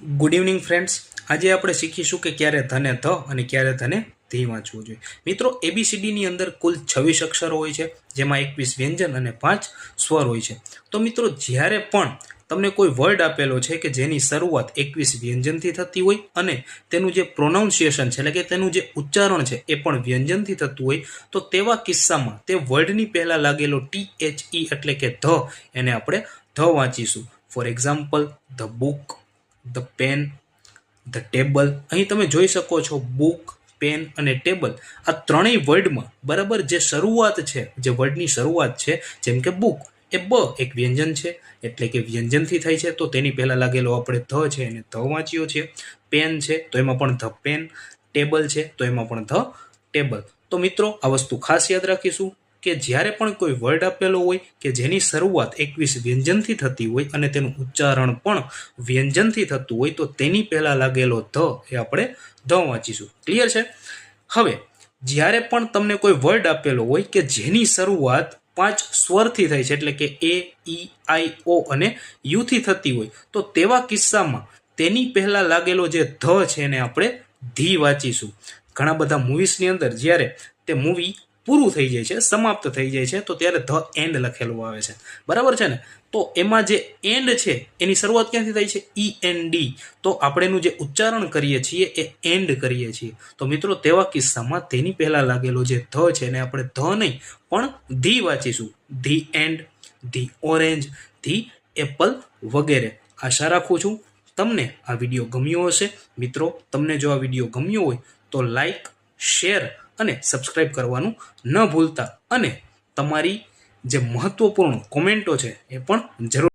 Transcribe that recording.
Good evening friends. આજે આપણે શીખીશું કે ક્યારે ધને ધ અને ક્યારે ધને ધી વાંચવું જોઈએ। મિત્રો, એબીસીડીની અંદર કુલ 26 અક્ષરો હોય છે, જેમાં 21 વ્યંજન અને 5 સ્વર હોય છે। તો મિત્રો, જ્યારે પણ તમને કોઈ વર્ડ આપેલો છે કે જેની શરૂઆત 21 વ્યંજનથી થતી હોય અને તેનું જે પ્રોનાઉન્સિએશન છે એટલે કે તેનું જે ઉચ્ચારણ છે એ પણ વ્યંજનથી થતું હોય, તો તેવા કિસ્સામાં તે વર્ડની પહેલા લાગેલો THE એટલે કે ધ, એને આપણે ધ વાંચીશું। For example, the book, the pen, the table. અહીં તમે જોઈ શકો છો બુક, પેન અને ટેબલ આ ત્રણેય વર્ડમાં બરાબર જે શરૂઆત છે, જે વર્ડની શરૂઆત છે, જેમ કે બુક એ બ એક વ્યંજન છે એટલે કે વ્યંજનથી થાય છે, તો તેની પહેલા લાગેલો આપણે ધ છે એને ધ વાંચ્યો છે। પેન છે તો એમાં પણ ધ પેન, ટેબલ છે તો એમાં પણ ધ ટેબલ। તો મિત્રો, આ વસ્તુ ખાસ યાદ રાખીશું કે જ્યારે પણ કોઈ વર્ડ આપેલો હોય કે જેની શરૂઆત 21 વ્યંજનથી થતી હોય અને તેનું ઉચ્ચારણ પણ વ્યંજનથી થતું હોય, તો તેની પહેલા લાગેલો ધ એ આપણે ધ વાંચીશું। ક્લિયર છે? હવે જ્યારે પણ તમને કોઈ વર્ડ આપેલો હોય કે જેની શરૂઆત 5 સ્વરથી થાય છે એટલે કે એ, ઈ, આઈ, ઓ અને યુ થી થતી હોય, તો તેવા કિસ્સામાં તેની પહેલા લાગેલો જે ધ છે એને આપણે ધી વાંચીશું। ઘણા બધા મૂવીઝની અંદર જ્યારે તે મૂવી પૂરું થઈ જાય છે, સમાપ્ત થઈ જાય છે, તો ત્યારે ધ એન્ડ લખેલું આવે છે, બરાબર છે ને? તો એમાં જે એન્ડ છે એની શરૂઆત ક્યાંથી થાય છે? END। તો આપણે એનું જે ઉચ્ચારણ કરીએ છીએ એ એન્ડ કરીએ છીએ। તો મિત્રો, તેવા કિસ્સામાં તેની પહેલા લાગેલો જે ધ છે એને આપણે ધ નહીં પણ ધી વાંચીશું। The end, the orange, the apple વગેરે। આશા રાખું છું તમને આ વિડીયો ગમ્યો હશે। મિત્રો, તમને જો આ વિડીયો ગમ્યો હોય તો લાઈક, શેર અને સબસ્ક્રાઇબ કરવાનું ન ભૂલતા, અને તમારી જે મહત્વપૂર્ણ કોમેન્ટો છે એ પણ જરૂર